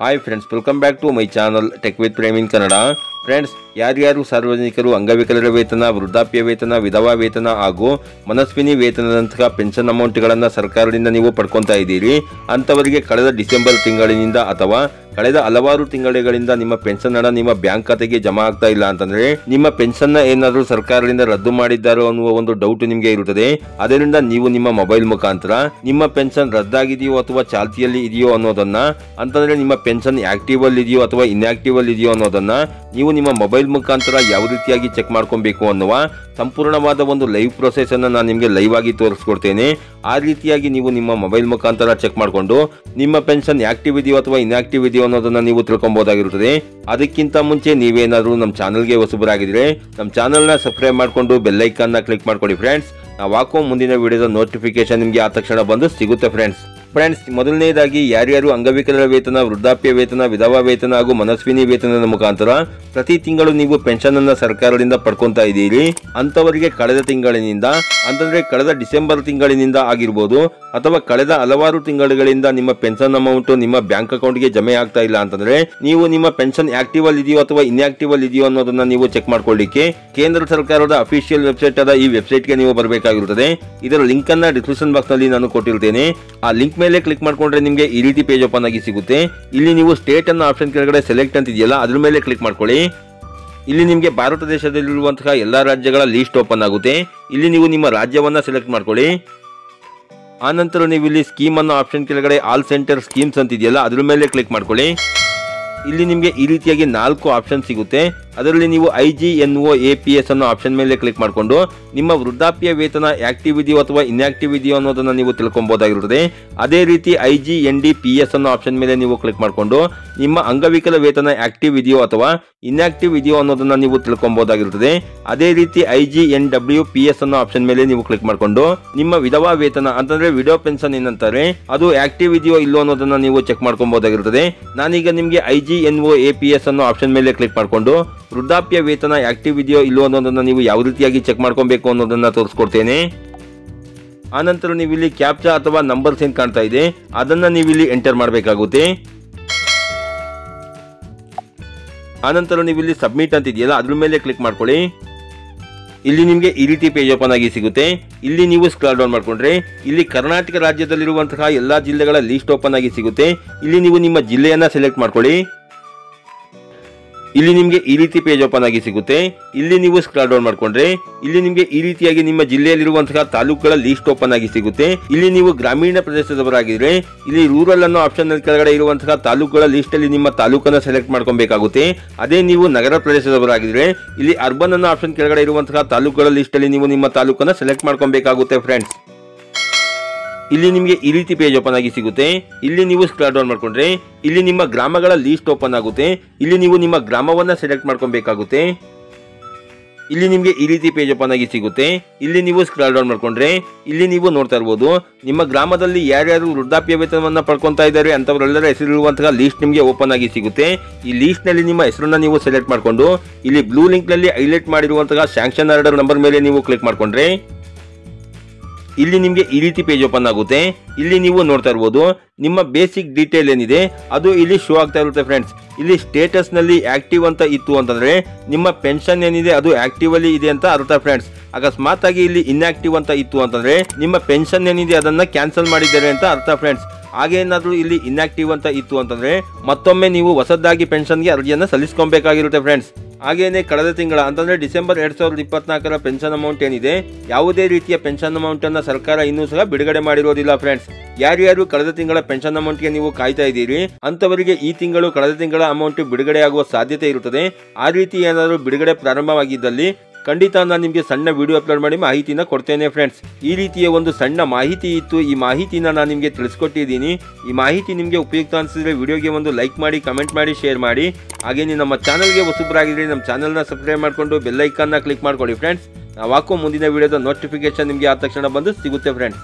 Hi friends, welcome back to my channel tech with Prem in Kannada. Friends, ಯಾರ್ಯಾರು ಸಾರ್ವಜನಿಕರು ಅಂಗವಿಕಲರ ವೇತನ, ವೃದ್ಧಾಪ್ಯ ವೇತನ, ವಿಧವಾ ವೇತನ ಹಾಗೂ ಮನಸ್ವಿನಿ ವೇತನದಂತಹ ಪೆನ್ಷನ್ ಅಮೌಂಟ್ಗಳನ್ನು ಸರ್ಕಾರದಿಂದ ನೀವು ಪಡ್ಕೊತಾ ಇದ್ದೀರಿ, ಅಂಥವರಿಗೆ ಕಳೆದ ಡಿಸೆಂಬರ್ ತಿಂಗಳಿನಿಂದ ಅಥವಾ ಕಳೆದ ಹಲವಾರು ತಿಂಗಳುಗಳಿಂದ ನಿಮ್ಮ ಪೆನ್ಷನ್ ಹಣ ನಿಮ್ಮ ಬ್ಯಾಂಕ್ ಖಾತೆಗೆ ಜಮಾ ಆಗ್ತಾ ಇಲ್ಲ ಅಂತಂದ್ರೆ ನಿಮ್ಮ ಪೆನ್ಷನ್ ಏನಾದರೂ ಸರ್ಕಾರದಿಂದ ರದ್ದು ಮಾಡಿದ್ದಾರೋ ಅನ್ನುವ ಒಂದು ಡೌಟ್ ನಿಮಗೆ ಇರುತ್ತದೆ. ಅದರಿಂದ ನೀವು ನಿಮ್ಮ ಮೊಬೈಲ್ ಮುಖಾಂತರ ನಿಮ್ಮ ಪೆನ್ಷನ್ ರದ್ದಾಗಿದೆಯೋ ಅಥವಾ ಚಾಲ್ತಿಯಲ್ಲಿ ಇದೆಯೋ ಅನ್ನೋದನ್ನ, ಅಂತಂದ್ರೆ ನಿಮ್ಮ ಪೆನ್ಷನ್ ಆಕ್ಟಿವ್ ಅಲ್ಲಿ ಇದೆಯೋ ಅಥವಾ ಇನ್ಆಕ್ಟಿವ್ ಅಲ್ಲಿ ಇದೆಯೋ ಅನ್ನೋದನ್ನ ನೀವು ನಿಮ್ಮ ಮೊಬೈಲ್ ಮುಖಾಂತರ ಯಾವ ರೀತಿಯಾಗಿ ಚೆಕ್ ಮಾಡ್ಕೊಬೇಕು ಅನ್ನುವ ಸಂಪೂರ್ಣವಾದ ಒಂದು ಲೈವ್ ಪ್ರೊಸೆಸ್ ಅನ್ನು ನಾನು ನಿಮಗೆ ಲೈವ್ ಆಗಿ ತೋರಿಸ್ಕೊಡ್ತೇನೆ. ಆ ರೀತಿಯಾಗಿ ನೀವು ನಿಮ್ಮ ಮೊಬೈಲ್ ಮುಖಾಂತರ ಚೆಕ್ ಮಾಡಿಕೊಂಡು ನಿಮ್ಮ ಪೆನ್ಷನ್ ಆಕ್ಟಿವ್ ಇದೆಯೋ ಅಥವಾ ಇನ್ಆಕ್ಟಿವ್ ಇದೆಯೋ ಅನ್ನೋದನ್ನ ನೀವು ತಿಳ್ಕೊಬಹುದಾಗಿರುತ್ತದೆ. ಅದಕ್ಕಿಂತ ಮುಂಚೆ ನೀವೇನಾದರೂ ನಮ್ಮ ಚಾನಲ್ಗೆ ಹೊಸಬರಾಗಿದ್ರೆ ನಮ್ಮ ಚಾನಲ್ನ ಸಬ್ಸ್ಕ್ರೈಬ್ ಮಾಡಿಕೊಂಡು ಬೆಲ್ ಐಕಾನ್ನ ಕ್ಲಿಕ್ ಮಾಡ್ಕೊಳ್ಳಿ ಫ್ರೆಂಡ್ಸ್. ನಾವು ಹಾಕೋ ಮುಂದಿನ ವಿಡಿಯೋದ ನೋಟಿಫಿಕೇಶನ್ ನಿಮಗೆ ಆ ತಕ್ಷಣ ಬಂದು ಸಿಗುತ್ತೆ ಫ್ರೆಂಡ್ಸ್. ಮೊದಲನೇದಾಗಿ ಯಾರ್ಯಾರು ಅಂಗವಿಕಲರ ವೇತನ, ವೃದ್ಧಾಪ್ಯ ವೇತನ, ವಿಧವಾ ವೇತನ ಹಾಗೂ ಮನಸ್ವಿನಿ ವೇತನದ ಮುಖಾಂತರ ಪ್ರತಿ ತಿಂಗಳು ನೀವು ಪೆನ್ಷನ್ ಅನ್ನ ಸರ್ಕಾರದಿಂದ ಪಡ್ಕೊಂತಾ ಇದ್ದೀರಿ, ಅಂತವರಿಗೆ ಕಳೆದ ತಿಂಗಳಿನಿಂದ, ಅಂತಂದ್ರೆ ಕಳೆದ ಡಿಸೆಂಬರ್ ತಿಂಗಳಿನಿಂದ ಆಗಿರ್ಬೋದು ಅಥವಾ ಕಳೆದ ಹಲವಾರು ತಿಂಗಳುಗಳಿಂದ ನಿಮ್ಮ ಪೆನ್ಷನ್ ಅಮೌಂಟ್ ನಿಮ್ಮ ಬ್ಯಾಂಕ್ ಅಕೌಂಟ್ಗೆ ಜಮೆ ಆಗ್ತಾ ಇಲ್ಲ ಅಂತಂದ್ರೆ ನೀವು ನಿಮ್ಮ ಪೆನ್ಷನ್ ಆಕ್ಟಿವ್ ಅಲ್ಲಿ ಇದೆಯೋ ಅಥವಾ ಇನ್ಆಕ್ಟಿವ್ ಅಲ್ಲಿ ಇದೆಯೋ ಅನ್ನೋದನ್ನ ನೀವು ಚೆಕ್ ಮಾಡ್ಕೊಳ್ಳಿಕ್ಕೆ ಕೇಂದ್ರ ಸರ್ಕಾರದ ಅಫಿಷಿಯಲ್ ವೆಬ್ಸೈಟ್ ಆದ ಈ ವೆಬ್ಸೈಟ್ಗೆ ನೀವು ಬರಬೇಕಾಗಿರುತ್ತದೆ. ಇದರ ಲಿಂಕ್ ಅನ್ನ ಡಿಸ್ಕ್ರಿಪ್ಷನ್ ಬಾಕ್ಸ್ ನಲ್ಲಿ ನಾನು ಕೊಟ್ಟಿರ್ತೇನೆ. ಆ ಲಿಂಕ್ ಮೇಲೆ ಕ್ಲಿಕ್ ಮಾಡ್ಕೊಂಡ್ರೆ ನಿಮಗೆ ಈ ರೀತಿ ಪೇಜ್ ಓಪನ್ ಆಗಿ ಸಿಗುತ್ತೆ. ಇಲ್ಲಿ ನೀವು ಸ್ಟೇಟ್ ಅನ್ನ ಆಪ್ಷನ್ ಕೆಳಗಡೆ ಸೆಲೆಕ್ಟ್ ಅಂತ ಇದೆಯಲ್ಲ ಅದ್ರ ಮೇಲೆ ಕ್ಲಿಕ್ ಮಾಡ್ಕೊಳ್ಳಿ. ಇಲ್ಲಿ ನಿಮಗೆ ಭಾರತ ದೇಶದಲ್ಲಿರುವಂತಹ ಎಲ್ಲಾ ರಾಜ್ಯಗಳ ಲಿಸ್ಟ್ ಓಪನ್ ಆಗುತ್ತೆ. ಇಲ್ಲಿ ನೀವು ನಿಮ್ಮ ರಾಜ್ಯವನ್ನ ಸೆಲೆಕ್ಟ್ ಮಾಡ್ಕೊಳ್ಳಿ. ಆನಂತರ ನೀವು ಇಲ್ಲಿ ಸ್ಕೀಮ್ ಅನ್ನೋ ಆಪ್ಷನ್ ಕೆಳಗಡೆ ಆಲ್ ಸೆಂಟರ್ ಸ್ಕೀಮ್ಸ್ ಅಂತ ಇದೆಯಲ್ಲ ಅದ್ರ ಮೇಲೆ ಕ್ಲಿಕ್ ಮಾಡ್ಕೊಳ್ಳಿ. ಇಲ್ಲಿ ನಿಮಗೆ ಈ ರೀತಿಯಾಗಿ 4 ಆಪ್ಷನ್ ಸಿಗುತ್ತೆ. ಅದರಲ್ಲಿ ನೀವು IGNOAPS ಅನ್ನೋ ಆಪ್ಷನ್ ಮೇಲೆ ಕ್ಲಿಕ್ ಮಾಡಿಕೊಂಡು ನಿಮ್ಮ ವೃದ್ಧಾಪ್ಯ ವೇತನ ಆಕ್ಟಿವ್ ಇದೆಯೋ ಅಥವಾ ಇನ್ಆಕ್ಟಿವ್ ಇದೆಯೋ ಅನ್ನೋದನ್ನ ನೀವು ತಿಳ್ಕೊಬಹುದಾಗಿರುತ್ತದೆ. ಅದೇ ರೀತಿ IGNDPS ಅನ್ನೋ ಆಪ್ಷನ್ ಮೇಲೆ ನೀವು ಕ್ಲಿಕ್ ಮಾಡಿಕೊಂಡು ನಿಮ್ಮ ಅಂಗವಿಕಲ ವೇತನ ಆಕ್ಟಿವ್ ಇದೆಯೋ ಅಥವಾ ಇನ್ಆಕ್ಟಿವ್ ಇದೆಯೋ ಅನ್ನೋದನ್ನ ನೀವು ತಿಳ್ಕೊಬಹುದಾಗಿರುತ್ತದೆ. ಅದೇ ರೀತಿ IGNWPS ಅನ್ನೋ ಆಪ್ಷನ್ ಮೇಲೆ ನೀವು ಕ್ಲಿಕ್ ಮಾಡಿಕೊಂಡು ನಿಮ್ಮ ವಿಧವಾ ವೇತನ, ಅಂತಂದ್ರೆ ವಿಡೋ ಪೆನ್ಷನ್ ಏನಂತಾರೆ, ಅದು ಆಕ್ಟಿವ್ ಇದೆಯೋ ಇಲ್ಲೋ ಅನ್ನೋದನ್ನ ನೀವು ಚೆಕ್ ಮಾಡ್ಕೊಬಹುದಾಗಿರುತ್ತದೆ. ನಾನೀಗ ನಿಮಗೆ IGNOAPS ಅನ್ನೋ ಆಪ್ಷನ್ ಮೇಲೆ ಕ್ಲಿಕ್ ಮಾಡಿಕೊಂಡು ವೃದ್ಧಾಪ್ಯ ವೇತನ ಆಕ್ಟಿವ್ ಇದೆಯೋ ಇಲ್ಲೋ ಅನ್ನೋದನ್ನ ನೀವು ಯಾವ ರೀತಿಯಾಗಿ ಚೆಕ್ ಮಾಡ್ಕೊಬೇಕು ಅನ್ನೋದನ್ನ ತೋರಿಸ್ಕೊಡ್ತೇನೆ. ಆನಂತರ ನೀವು ಇಲ್ಲಿ ಕ್ಯಾಪ್ಚಾ ಅಥವಾ ನಂಬರ್ಸ್ ಏನ್ ಕಾಣ್ತಾ ಇದೆ ಅದನ್ನ ನೀವು ಇಲ್ಲಿ ಎಂಟರ್ ಮಾಡಬೇಕಾಗುತ್ತೆ. ಆನಂತರ ನೀವು ಇಲ್ಲಿ ಸಬ್ಮಿಟ್ ಅಂತ ಇದೆಯಲ್ಲ ಅದ್ರ ಮೇಲೆ ಕ್ಲಿಕ್ ಮಾಡ್ಕೊಳ್ಳಿ. ಇಲ್ಲಿ ನಿಮಗೆ ಈ ರೀತಿ ಪೇಜ್ ಓಪನ್ ಆಗಿ ಸಿಗುತ್ತೆ. ಇಲ್ಲಿ ನೀವು ಸ್ಕ್ರಾಲ್ ಡೌನ್ ಮಾಡ್ಕೊಂಡ್ರೆ ಇಲ್ಲಿ ಕರ್ನಾಟಕ ರಾಜ್ಯದಲ್ಲಿರುವಂತಹ ಎಲ್ಲಾ ಜಿಲ್ಲೆಗಳ ಲಿಸ್ಟ್ ಓಪನ್ ಆಗಿ ಸಿಗುತ್ತೆ. ಇಲ್ಲಿ ನೀವು ನಿಮ್ಮ ಜಿಲ್ಲೆಯನ್ನ ಸೆಲೆಕ್ಟ್ ಮಾಡ್ಕೊಳ್ಳಿ. ಇಲ್ಲಿ ನಿಮಗೆ ಈ ರೀತಿ ಪೇಜ್ ಓಪನ್ ಆಗಿ ಸಿಗುತ್ತೆ. ಇಲ್ಲಿ ನೀವು ಸ್ಕ್ರಾಲ್ ಡೌನ್ ಮಾಡ್ಕೊಂಡ್ರೆ ಇಲ್ಲಿ ನಿಮಗೆ ಈ ರೀತಿಯಾಗಿ ನಿಮ್ಮ ಜಿಲ್ಲೆಯಲ್ಲಿರುವಂತಹ ತಾಲೂಕುಗಳ ಲಿಸ್ಟ್ ಓಪನ್ ಆಗಿ ಸಿಗುತ್ತೆ. ಇಲ್ಲಿ ನೀವು ಗ್ರಾಮೀಣ ಪ್ರದೇಶದವರಾಗಿದ್ರೆ ಇಲ್ಲಿ ರೂರಲ್ ಅನ್ನೋ ಆಪ್ಷನ್ ಕೆಳಗಡೆ ಇರುವಂತಹ ತಾಲೂಕುಗಳ ಲಿಸ್ಟ್ ಅಲ್ಲಿ ನಿಮ್ಮ ತಾಲೂಕನ್ನ ಸೆಲೆಕ್ಟ್ ಮಾಡ್ಕೊಬೇಕಾಗುತ್ತೆ. ಅದೇ ನೀವು ನಗರ ಪ್ರದೇಶದವರಾಗಿದ್ರೆ ಇಲ್ಲಿ ಅರ್ಬನ್ ಅನ್ನೋ ಆಪ್ಷನ್ ಕೆಳಗಡೆ ಇರುವಂತಹ ತಾಲೂಕುಗಳ ಲಿಸ್ಟ್ ಅಲ್ಲಿ ನೀವು ನಿಮ್ಮ ತಾಲೂಕನ್ನ ಸೆಲೆಕ್ಟ್ ಮಾಡ್ಕೊಬೇಕಾಗುತ್ತೆ ಫ್ರೆಂಡ್ಸ್. ಇಲ್ಲಿ ನಿಮಗೆ ಈ ರೀತಿ ಪೇಜ್ ಓಪನ್ ಆಗಿ ಸಿಗುತ್ತೆ. ಇಲ್ಲಿ ನೀವು ಸ್ಕ್ರಾಲ್ ಡೌನ್ ಮಾಡ್ಕೊಂಡ್ರೆ ಇಲ್ಲಿ ನಿಮ್ಮ ಗ್ರಾಮಗಳ ಲಿಸ್ಟ್ ಓಪನ್ ಆಗುತ್ತೆ. ಇಲ್ಲಿ ನೀವು ನಿಮ್ಮ ಗ್ರಾಮವನ್ನ ಸೆಲೆಕ್ಟ್ ಮಾಡ್ಕೊಬೇಕಾಗುತ್ತೆ. ಇಲ್ಲಿ ನಿಮಗೆ ಈ ರೀತಿ ಪೇಜ್ ಓಪನ್ ಆಗಿ ಸಿಗುತ್ತೆ. ಇಲ್ಲಿ ನೀವು ಸ್ಕ್ರಾಲ್ ಡೌನ್ ಮಾಡ್ಕೊಂಡ್ರೆ ಇಲ್ಲಿ ನೀವು ನೋಡ್ತಾ ಇರಬಹುದು ನಿಮ್ಮ ಗ್ರಾಮದಲ್ಲಿ ಯಾರ್ಯಾರು ವೃದ್ಧಾಪ್ಯ ವೇತನವನ್ನ ಪಡ್ಕೊಂತಾ ಇದ್ದಾರೆ ಅಂತವರೆಲ್ಲರ ಹೆಸರಿರುವಂತಹ ಲಿಸ್ಟ್ ನಿಮಗೆ ಓಪನ್ ಆಗಿ ಸಿಗುತ್ತೆ. ಈ ಲಿಸ್ಟ್ ನಲ್ಲಿ ನಿಮ್ಮ ಹೆಸರನ್ನ ನೀವು ಸೆಲೆಕ್ಟ್ ಮಾಡ್ಕೊಂಡು ಇಲ್ಲಿ ಬ್ಲೂ ಲಿಂಕ್ ನಲ್ಲಿ ಹೈಲೈಟ್ ಮಾಡಿರುವಂತಹ ಸ್ಯಾಂಕ್ಷನ್ ಆರ್ಡರ್ ನಂಬರ್ ಮೇಲೆ ನೀವು ಕ್ಲಿಕ್ ಮಾಡ್ಕೊಂಡ್ರೆ ಇಲ್ಲಿ ನಿಮಗೆ ಈ ರೀತಿ ಪೇಜ್ ಓಪನ್ ಆಗುತ್ತೆ. ಇಲ್ಲಿ ನೀವು ನೋಡ್ತಾ ಇರಬಹುದು ನಿಮ್ಮ ಬೇಸಿಕ್ ಡೀಟೇಲ್ ಏನಿದೆ ಅದು ಇಲ್ಲಿ ಶೋ ಆಗ್ತಾ ಇರುತ್ತೆ ಫ್ರೆಂಡ್ಸ್. ಇಲ್ಲಿ ಸ್ಟೇಟಸ್ ನಲ್ಲಿ ಆಕ್ಟಿವ್ ಅಂತ ಇತ್ತು ಅಂತಂದ್ರೆ ನಿಮ್ಮ ಪೆನ್ಷನ್ ಏನಿದೆ ಅದು ಆಕ್ಟಿವ್ ಅಲ್ಲಿ ಇದೆ ಅಂತ ಅರ್ಥ ಫ್ರೆಂಡ್ಸ್. ಅಕಸ್ಮಾತ್ ಆಗಿ ಇಲ್ಲಿ ಇನ್ಆಕ್ಟಿವ್ ಅಂತ ಇತ್ತು ಅಂತಂದ್ರೆ ನಿಮ್ಮ ಪೆನ್ಷನ್ ಏನಿದೆ ಅದನ್ನ ಕ್ಯಾನ್ಸಲ್ ಮಾಡಿದ್ದಾರೆ ಅಂತ ಅರ್ಥ ಫ್ರೆಂಡ್ಸ್. ಹಾಗೇನಾದ್ರೂ ಇಲ್ಲಿ ಇನ್ಆಕ್ಟಿವ್ ಅಂತ ಇತ್ತು ಅಂತಂದ್ರೆ ಮತ್ತೊಮ್ಮೆ ನೀವು ಹೊಸದಾಗಿ ಪೆನ್ಷನ್ಗೆ ಅರ್ಜಿಯನ್ನ ಸಲ್ಲಿಸ್ಕೊಬೇಕಾಗಿರುತ್ತೆ ಫ್ರೆಂಡ್ಸ್. ಹಾಗೇನೆ ಕಳೆದ ತಿಂಗಳ ಅಂತಂದ್ರೆ ಡಿಸೆಂಬರ್ 2024 ಪೆನ್ಷನ್ ಅಮೌಂಟ್ ಏನಿದೆ ಯಾವುದೇ ರೀತಿಯ ಪೆನ್ಷನ್ ಅಮೌಂಟ್ ಅನ್ನ ಸರ್ಕಾರ ಇನ್ನೂ ಸಹ ಬಿಡುಗಡೆ ಮಾಡಿರೋದಿಲ್ಲ ಫ್ರೆಂಡ್ಸ್. ಯಾರ್ಯಾರು ಕಳೆದ ತಿಂಗಳ ಪೆನ್ಷನ್ ಅಮೌಂಟ್ಗೆ ನೀವು ಕಾಯ್ತಾ ಇದ್ದೀರಿ ಅಂತವರಿಗೆ ಈ ತಿಂಗಳು ಕಳೆದ ತಿಂಗಳ ಅಮೌಂಟ್ ಬಿಡುಗಡೆ ಆಗುವ ಸಾಧ್ಯತೆ ಇರುತ್ತದೆ. ಆ ರೀತಿ ಏನಾದರೂ ಬಿಡುಗಡೆ ಪ್ರಾರಂಭವಾಗಿದ್ದಲ್ಲಿ ಖಂಡಿತ ನಾನು ನಿಮಗೆ ಸಣ್ಣ ವಿಡಿಯೋ ಅಪ್ಲೋಡ್ ಮಾಡಿ ಮಾಹಿತಿನ ಕೊಡ್ತೇನೆ ಫ್ರೆಂಡ್ಸ್. ಈ ರೀತಿಯ ಒಂದು ಸಣ್ಣ ಮಾಹಿತಿ ಇತ್ತು. ಈ ಮಾಹಿತಿನ ನಾನು ನಿಮಗೆ ತಿಳಿಸ್ಕೊಟ್ಟಿದ್ದೀನಿ. ಈ ಮಾಹಿತಿ ನಿಮಗೆ ಉಪಯುಕ್ತ ಅನಿಸಿದ್ರೆ ವಿಡಿಯೋಗೆ ಒಂದು ಲೈಕ್ ಮಾಡಿ, ಕಮೆಂಟ್ ಮಾಡಿ, ಶೇರ್ ಮಾಡಿ. ಹಾಗೇನೆ ನಮ್ಮ ಚಾನಲ್ಗೆ ಹೊಸಬರಾಗಿದ್ರೆ ನಮ್ಮ ಚಾನಲ್ನ ಸಬ್ಸ್ಕ್ರೈಬ್ ಮಾಡಿಕೊಂಡು ಬೆಲ್ ಐಕಾನ್ನ ಕ್ಲಿಕ್ ಮಾಡ್ಕೊಳ್ಳಿ ಫ್ರೆಂಡ್ಸ್. ನಾವು ಹಾಕೋ ಮುಂದಿನ ವಿಡಿಯೋದ ನೋಟಿಫಿಕೇಶನ್ ನಿಮಗೆ ಆ ತಕ್ಷಣ ಬಂದು ಸಿಗುತ್ತೆ ಫ್ರೆಂಡ್ಸ್.